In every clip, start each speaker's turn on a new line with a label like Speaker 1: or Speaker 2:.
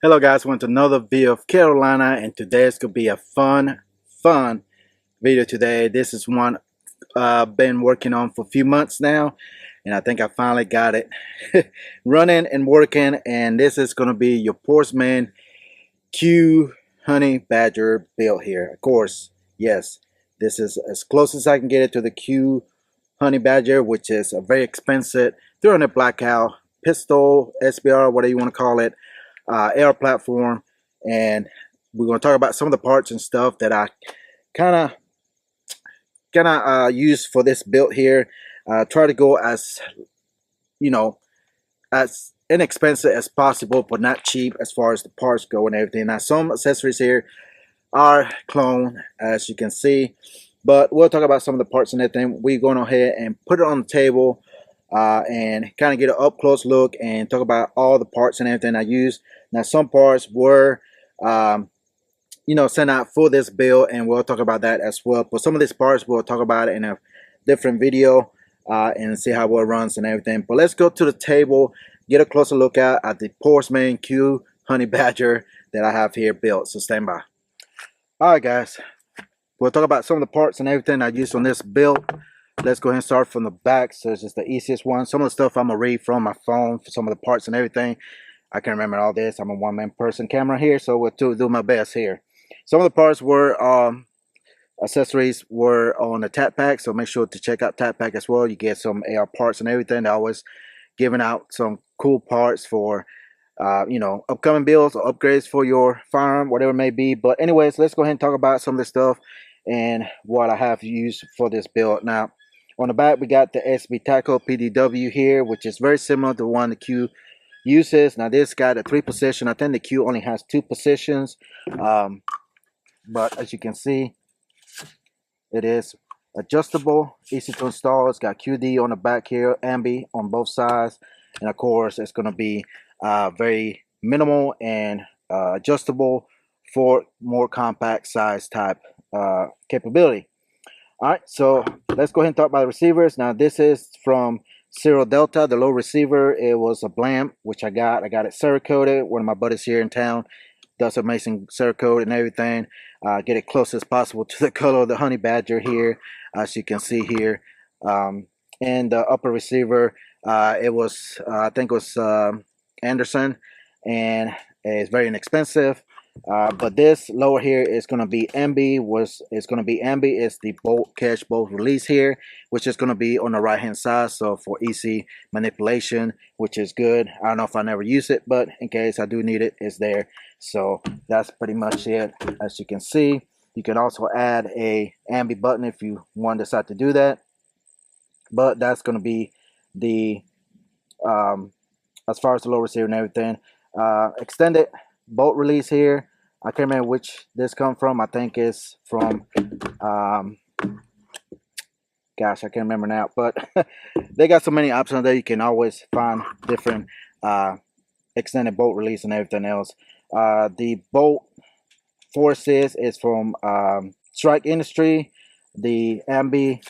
Speaker 1: Hello guys, welcome to another video of Carolina, and today is gonna be a fun video today. This is one I've been working on for a few months now, and I think I finally got it running and working. And this is gonna be your Portsman Q Honey Badger build here. Of course, yes, this is as close as I can get it to the Q Honey Badger, which is a very expensive 300 blackout pistol, SBR, whatever you want to call it. AR platform, and we're going to talk about some of the parts and stuff that I kind of use for this build here. Try to go as, you know, as inexpensive as possible, but not cheap as far as the parts go and everything. Now some accessories here are clone, as you can see, but we'll talk about some of the parts and everything. We're going ahead and put it on the table and kind of get an up close look and talk about all the parts and everything I use. Now some parts were you know, sent out for this build, and we'll talk about that as well. But some of these parts we'll talk about it in a different video and see how well it runs and everything. But let's go to the table, get a closer look at the Portsman Q Honey Badger that I have here built. So stand by. Alright guys, we'll talk about some of the parts and everything I used on this build. Let's go ahead and start from the back. So it's just the easiest one. Some of the stuff I'm gonna read from my phone for some of the parts and everything. I can't remember all this. I'm a one-man person camera here, so we'll do my best here. Some of the parts were accessories were on the TAC pack, so make sure to check out TAC pack as well. You get some AR parts and everything. They're always giving out some cool parts for you know, upcoming builds or upgrades for your firearm, whatever it may be. But anyways, let's go ahead and talk about some of this stuff and what I have used for this build. Now on the back we got the HBPDW here, which is very similar to the one the Q uses. Now this got a 3 position. I think the Q only has 2 positions, but as you can see, it is adjustable, easy to install. It's got QD on the back here, Ambi on both sides, and of course it's going to be very minimal and adjustable for more compact size type capability. Alright, so let's go ahead and talk about the receivers. Now this is from Zero Delta, the low receiver. It was a blamp, which I got it Cerakoted. One of my buddies here in town does amazing Cerakote and everything. Get it close as possible to the color of the Honey Badger here, as you can see here. And the upper receiver, it was I think it was Anderson, and it's very inexpensive. But this lower here is going to be Ambi. It's the bolt catch bolt release here, which is going to be on the right hand side, so for easy manipulation, which is good. I don't know if I never use it, but in case I do need it, it's there. So that's pretty much it. As you can see, you can also add a Ambi button if you want to decide to do that, but that's going to be the as far as the lower receiver and everything. Extended bolt release here. I can't remember which this come from. I think it's from gosh, I can't remember now, but they got so many options there. You can always find different extended bolt release and everything else. The bolt Fortis is from Strike Industry. The Ambi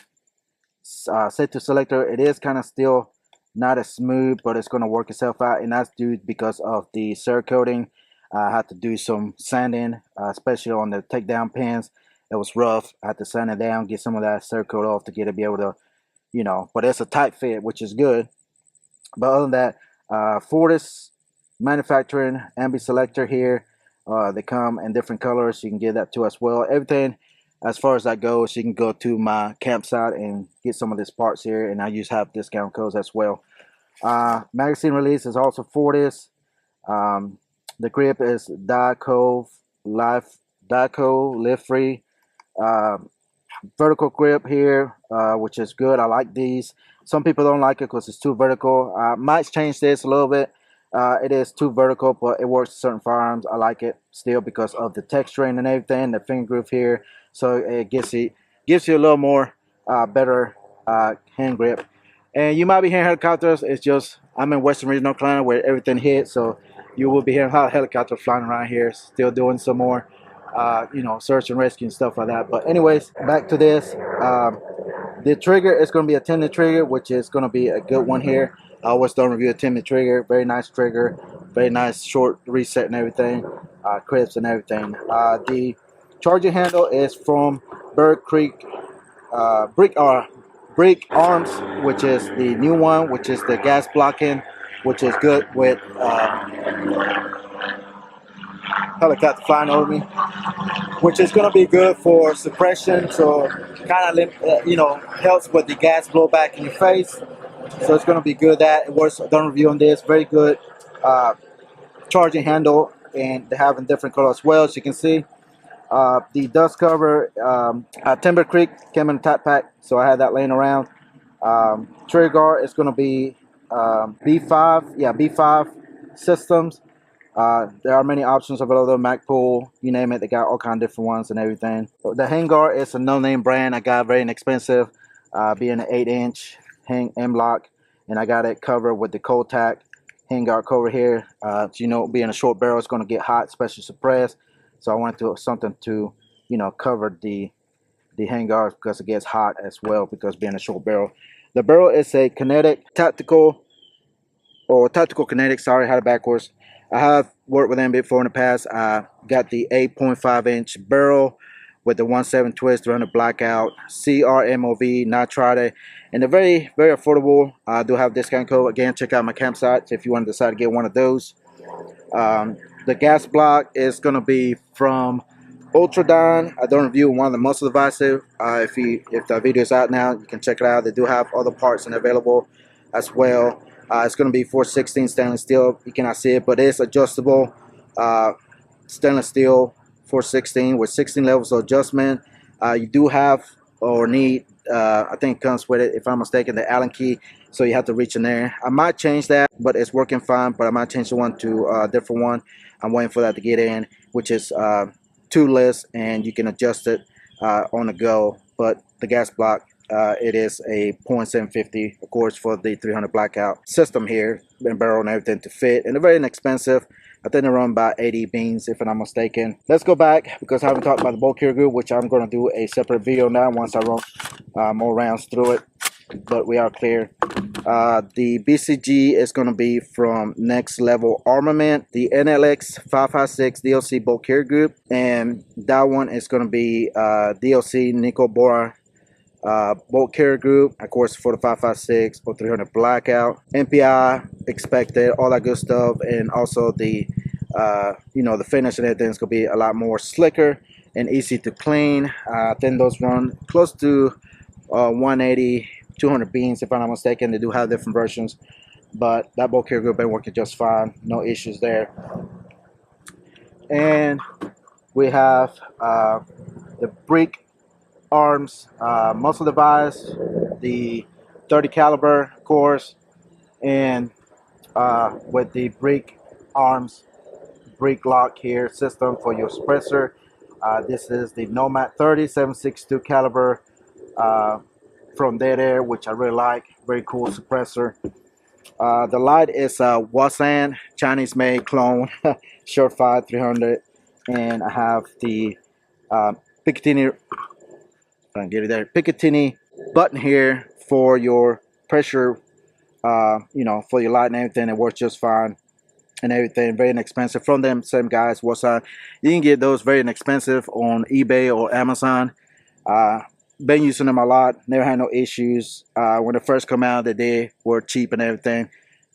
Speaker 1: set to selector, it is kind of still not as smooth, but it's going to work itself out, and that's due because of the Cerakoting. I had to do some sanding, especially on the takedown pins. It was rough. I had to sand it down, get some of that Cerakote off to get it to be able to, you know, but it's a tight fit, which is good. But other than that, Fortis manufacturing Ambi selector here. They come in different colors. You can get that too as well. Everything as far as that goes, you can go to my campsite and get some of these parts here, and I use have discount codes as well. Magazine release is also Fortis. The grip is Dico live free. vertical grip here, which is good. I like these. Some people don't like it because it's too vertical. Might change this a little bit. It is too vertical, but it works with certain firearms. I like it still because of the texturing and everything, the finger groove here. So it gives you a little more better hand grip. And you might be hearing helicopters. It's just I'm in Western Region, North Carolina, where everything hits. So you will be hearing a lot of helicopters flying around here. Still doing some more, you know, search and rescue and stuff like that. But anyways, back to this. The trigger is going to be a Timney trigger, which is going to be a good one here. I always don't review a Timney trigger. Very nice trigger, very nice short reset and everything, crisp and everything. The charging handle is from Breek Arms, which is the new one, which is the gas blocking, which is good with helicopter flying over me, which is going to be good for suppression. So kind of you know, helps with the gas blowback in your face. So it's going to be good. That it works. Done review on this. Very good charging handle, and they have in different colors as well, as you can see. The dust cover, Timber Creek came in a top pack, so I had that laying around. Trigger guard is going to be B5, yeah, B5 systems. There are many options available, Macpool, you name it, they got all kind of different ones and everything. The handguard is a no-name brand. I got very inexpensive, being an 8-inch hang M-lock, and I got it covered with the ColeTac handguard cover here. So you know, being a short barrel, it's going to get hot, especially suppressed. So I wanted to something to, you know, cover the handguards because it gets hot as well, because being a short barrel. The barrel is a Kinetic tactical Kinetic. Sorry, I had it backwards. I have worked with them before in the past. I got the 8.5-inch barrel with the 1/7 twist, 300 blackout, CrMov, nitride, and they're very, very affordable. I do have a discount code. Again, check out my campsite if you want to decide to get one of those. The gas block is going to be from Ultradyne. I don't review one of the muscle devices. If the video is out now, you can check it out. They do have other parts and available as well. It's going to be 416 stainless steel. You cannot see it, but it's adjustable. Stainless steel 416 with 16 levels of adjustment. You do have or need, I think it comes with it, if I'm mistaken, the Allen key. So you have to reach in there. I might change that, but it's working fine. But I might change the one to a different one. I'm waiting for that to get in, which is toolless, and you can adjust it on the go. But the gas block, it is a 0.750, of course, for the 300 blackout system here, and barrel and everything to fit, and they're very inexpensive. I think they run about 80 beans, if I'm not mistaken. Let's go back, because I haven't talked about the bolt carrier group, which I'm going to do a separate video now once I run more rounds through it. But we are clear. The BCG is going to be from Next Level Armament, the NLX 556 DLC bolt carrier group, and that one is going to be DLC nickel bora bolt carrier group, of course, for the 556 or 300 blackout, MPI expected, all that good stuff, and also the you know, the finish and everything is going to be a lot more slicker and easy to clean. I think those run close to 180, 200 beans, if I'm not mistaken. They do have different versions, but that bolt carrier group been working just fine, no issues there. And we have the Breek Arms muscle device, the 30 caliber, of course, and with the Breek Arms BreekLok here system for your suppressor. This is the Nomad 30 7.62 caliber from DeadAir, which I really like. Very cool suppressor. The light is WADSN, Chinese made clone, Surefire 300, and I have the Picatinny, Picatinny button here for your pressure, you know, for your light and everything. It works just fine and everything. Very inexpensive from them same guys, WADSN. You can get those very inexpensive on eBay or Amazon. Been using them a lot, never had no issues. When they first come out, they were cheap and everything,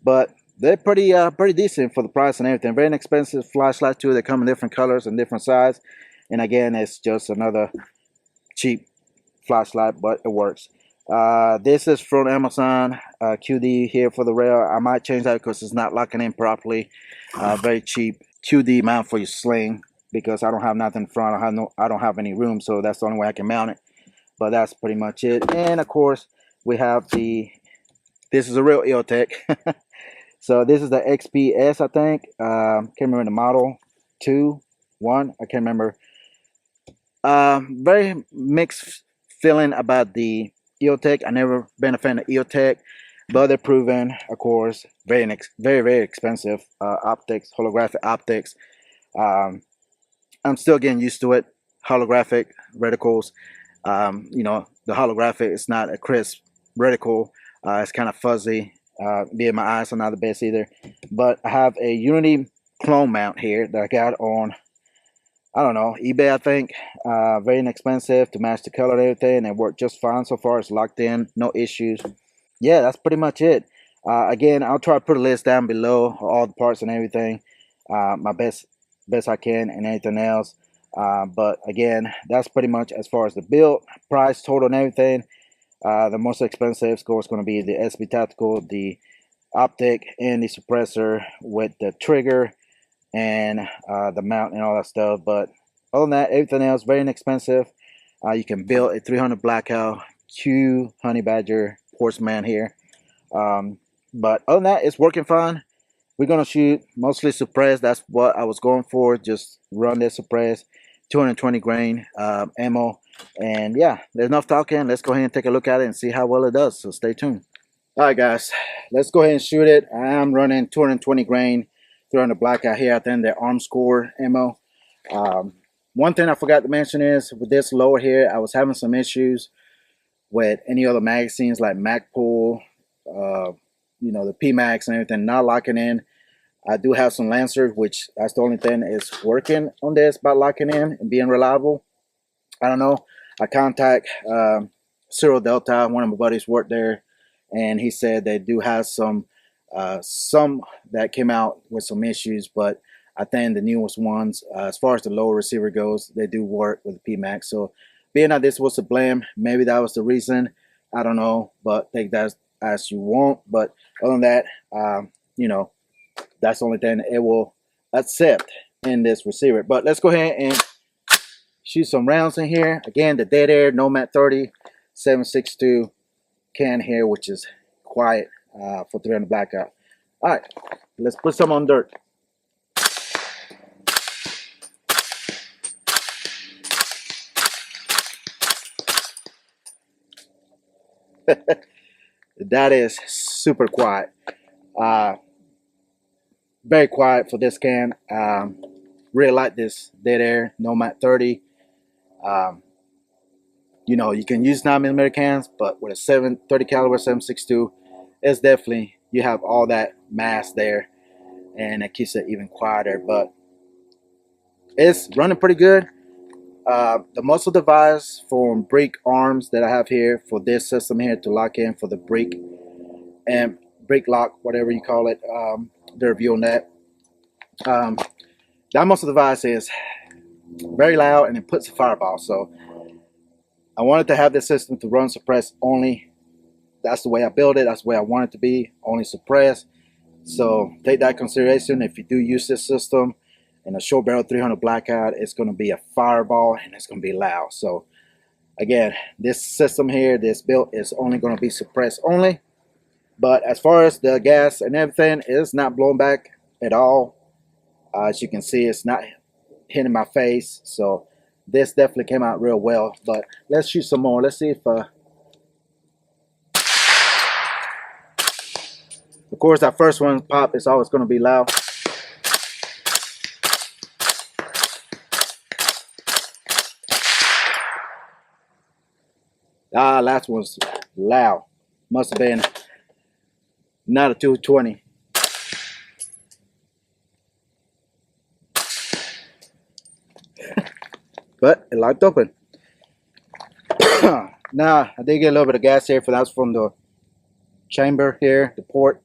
Speaker 1: but they're pretty decent for the price and everything. Very inexpensive flashlight too. They come in different colors and different sizes, and again, it's just another cheap flashlight, but it works. This is from Amazon, QD here for the rail. I might change that because it's not locking in properly. Very cheap QD mount for your sling, because I don't have nothing in front. I don't have any room, so that's the only way I can mount it. but that's pretty much it. And of course we have this is a real Eotech. So this is the XPS, I think. Can't remember the model. 2, 1, I can't remember. Very mixed feeling about the Eotech. I never been a fan of Eotech, but they're proven, of course, very expensive optics, holographic optics. I'm still getting used to it. Holographic reticles. You know, the holographic is not a crisp reticle. It's kind of fuzzy. Being my eyes are not the best either. But I have a Unity clone mount here that I got on, I don't know, eBay, I think. Very inexpensive to match the color and everything. It worked just fine so far. It's locked in, no issues. Yeah, that's pretty much it. Again, I'll try to put a list down below, all the parts and everything. My best I can, and anything else. But again, that's pretty much as far as the build, price, total, and everything. The most expensive, of course, going to be the SB Tactical, the optic, and the suppressor with the trigger and the mount and all that stuff. But other than that, everything else very inexpensive. You can build a 300 Blackout Q Honey Badger Horseman here. But other than that, it's working fine. We're gonna shoot mostly suppressed. That's what I was going for. Just run this suppressed, 220 grain ammo. And yeah, there's enough talking. Let's go ahead and take a look at it and see how well it does. So stay tuned. All right, guys, let's go ahead and shoot it. I am running 220 grain, 300 Blackout here. I think the arm score ammo. One thing I forgot to mention is with this lower here, I was having some issues with any other magazines like Magpul, you know, the PMax and everything not locking in. I do have some Lancers, which that's the only thing is working on this by locking in and being reliable. I don't know. I contact Cyril Delta. One of my buddies worked there, and he said they do have some that came out with some issues, but I think the newest ones, as far as the lower receiver goes, they do work with the PMax. So being that this was a blame, maybe that was the reason. I don't know, but take that as you want. But other than that, you know, that's the only thing it will accept in this receiver. But let's go ahead and shoot some rounds in here. Again, the DeadAir Nomad 30 7.62 can here, which is quiet for 300 Blackout. All right, let's put some on dirt. That is super quiet. Very quiet for this can. Really like this DeadAir Nomad 30. You know, you can use 9mm cans, but with a 30 caliber 7.62, it's definitely, you have all that mass there, and it keeps it even quieter. But it's running pretty good. The muzzle device from Breek Arms that I have here for this system here to lock in for the Breek and BreekLok, whatever you call it, the review on that. That muzzle device is very loud and it puts a fireball. So I wanted to have this system to run suppress only. That's the way I built it. That's the way I want it to be, only suppress. So take that consideration. If you do use this system in a short barrel 300 Blackout, it's going to be a fireball and it's going to be loud. So again, this system here, this build is only going to be suppressed only. But as far as the gas and everything, it's not blown back at all. As you can see, it's not hitting my face. So this definitely came out real well. But let's shoot some more. Let's see if of course that first one pop is always going to be loud. Last one's loud. Must have been not a 220. But it locked open. Now I did get a little bit of gas here, for that's from the chamber here, the port.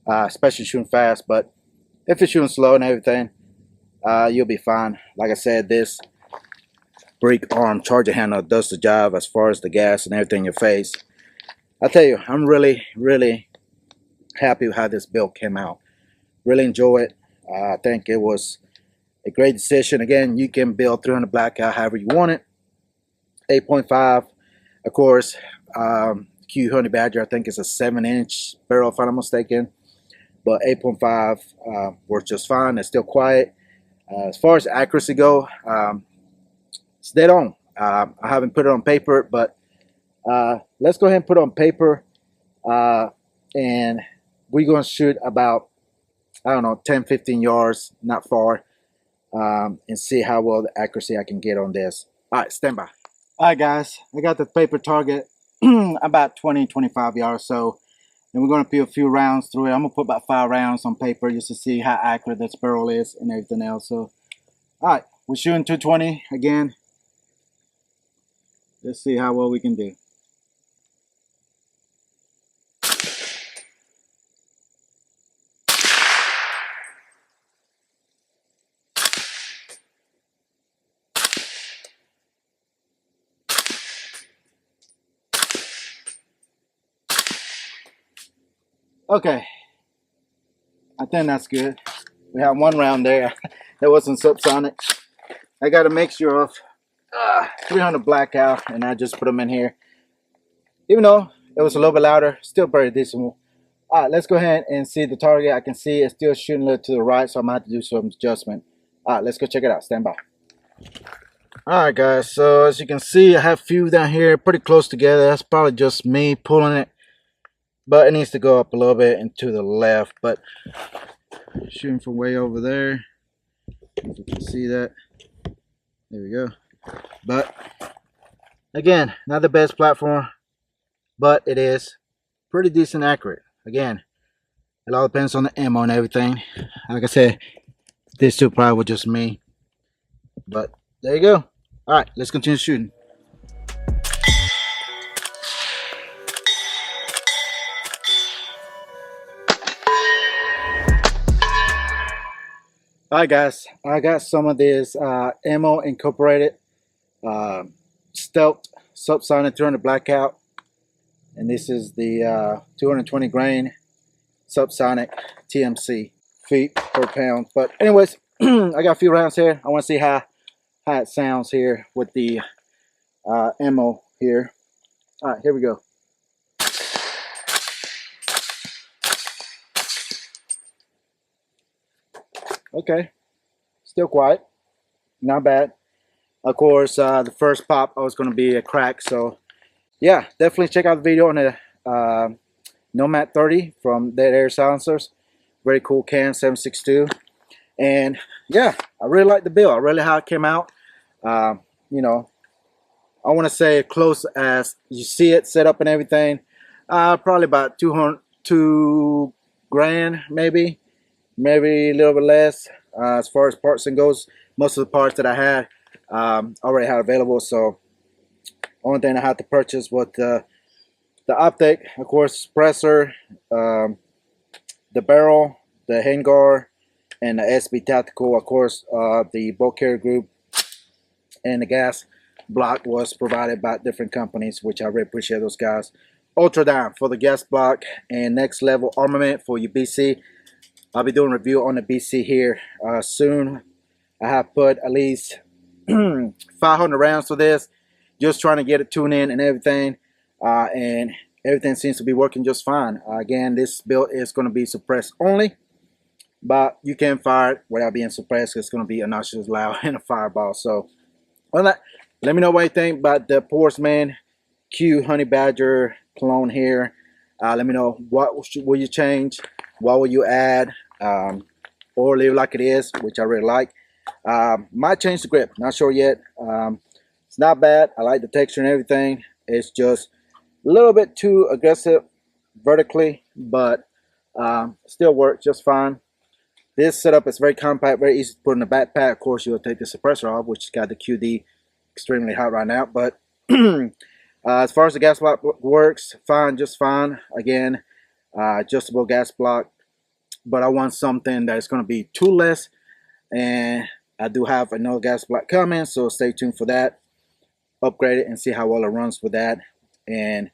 Speaker 1: Especially shooting fast, but if you're shooting slow and everything, you'll be fine. Like I said, this Breek arm charger handle does the job as far as the gas and everything in your face. I tell you, I'm really happy with how this build came out. Really enjoy it. I think it was a great decision. Again, you can build 300 Blackout however you want it. 8.5, of course. Q Honey Badger, I think it's a 7-inch barrel if I'm not mistaken, but 8.5 works just fine. It's still quiet. As far as accuracy go, it's dead on. I haven't put it on paper, but let's go ahead and put it on paper, and we're going to shoot about, I don't know, 10-15 yards, not far, and see how well the accuracy I can get on this. All right, stand by. All right, guys, I got the paper target about 20-25 yards, so, and we're going to put a few rounds through it. I'm going to put about 5 rounds on paper just to see how accurate this barrel is and everything else. So, all right, we're shooting 220 again. Let's see how well we can do. Okay, I think that's good. We have 1 round there that wasn't subsonic. I got a mixture of 300 blackout, and I just put them in here. Even though it was a little bit louder, still very decent. All right, let's go ahead and see the target. I can see it's still shooting a little to the right, so I'm going to have to do some adjustment. All right, let's go check it out. Stand by. All right, guys, so as you can see, I have a few down here pretty close together. That's probably just me pulling it, but it needs to go up a little bit and to the left. But shooting from way over there, if you can see that. There we go. But again, not the best platform, but it is pretty decent accurate. Again, it all depends on the ammo and everything. Like I said, this too probably was just me, but there you go. All right, let's continue shooting. All right, guys, I got some of this ammo incorporated, stealth subsonic 300 blackout, and this is the 220 grain subsonic TMC feet per pound. But anyways, I got a few rounds here. I want to see how it sounds here with the ammo here. All right, here we go. Okay, still quiet, not bad. Of course, the first pop I was going to be a crack, so yeah, definitely check out the video on the Nomad 30 from DeadAir silencers. Very cool can, 7.62, and yeah, I really like the build. I really how it came out. You know, I want to say close as you see it set up and everything. Probably about 2 grand, maybe a little bit less. As far as parts and goes, most of the parts that I had already had available. So only thing I had to purchase was the optic, of course, suppressor, the barrel, the handguard, and the SB tactical. Of course, the bolt carrier group and the gas block was provided by different companies, which I really appreciate those guys. Ultradyne for the gas block, and Next Level Armament for your BC. I'll be doing a review on the BC here soon. I have put at least 500 rounds for this, just trying to get it tuned in and everything, and everything seems to be working just fine. Again, this build is going to be suppressed only, but you can fire it without being suppressed. It's going to be obnoxious loud and a fireball. So let me know what you think about the Sportsman Q Honey Badger clone here. Let me know what will you change, what will you add, or leave it like it is, which I really like. Might change the grip, not sure yet. It's not bad. I like the texture and everything. It's just a little bit too aggressive vertically, but still works just fine. This setup is very compact, very easy to put in the backpack. Of course, you'll take the suppressor off, which has got the QD extremely hot right now. But as far as the gas block works, fine, just fine. Again, adjustable gas block, but I want something that's going to be toolless, and I do have another gas block coming, so stay tuned for that. Upgrade it and see how well it runs with that. And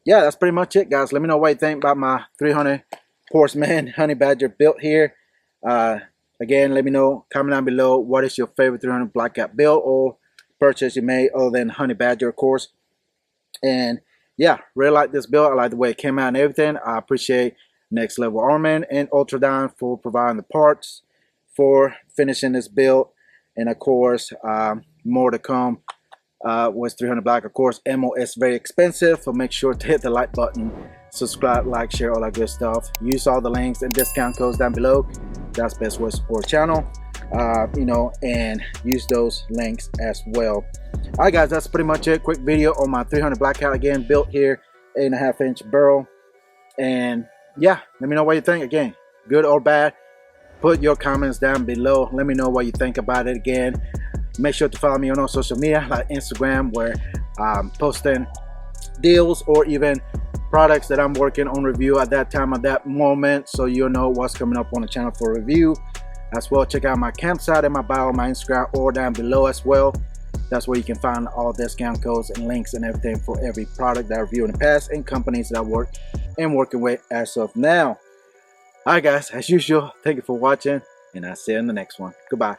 Speaker 1: yeah, that's pretty much it, guys. Let me know what you think about my 300 Sportsman Honey Badger build here. Again, let me know, comment down below, what is your favorite 300 blackout build, or purchase you made other than Honey Badger, of course. And yeah, really like this build. I like the way it came out and everything. I appreciate Next Level Armament and Ultradyne for providing the parts for finishing this build. And of course, more to come with 300 Black. Of course, ammo is very expensive, so make sure to hit the like button, subscribe, like, share, all that good stuff. Use all the links and discount codes down below. That's the best way to support the channel. You know, and use those links as well. Alright guys, that's pretty much it. Quick video on my 300 Black Cat, again built here, 8.5-inch barrel. And yeah, let me know what you think. Again, good or bad, put your comments down below. Let me know what you think about it. Again, make sure to follow me on all social media like Instagram, where I'm posting deals or even products that I'm working on review at that time, at that moment, so you'll know what's coming up on the channel for review. As well, check out my campsite in my bio, my Instagram, or down below as well. That's where you can find all discount codes and links and everything for every product that I reviewed in the past and companies that I work and working with as of now. Alright guys, as usual, thank you for watching, and I'll see you in the next one. Goodbye.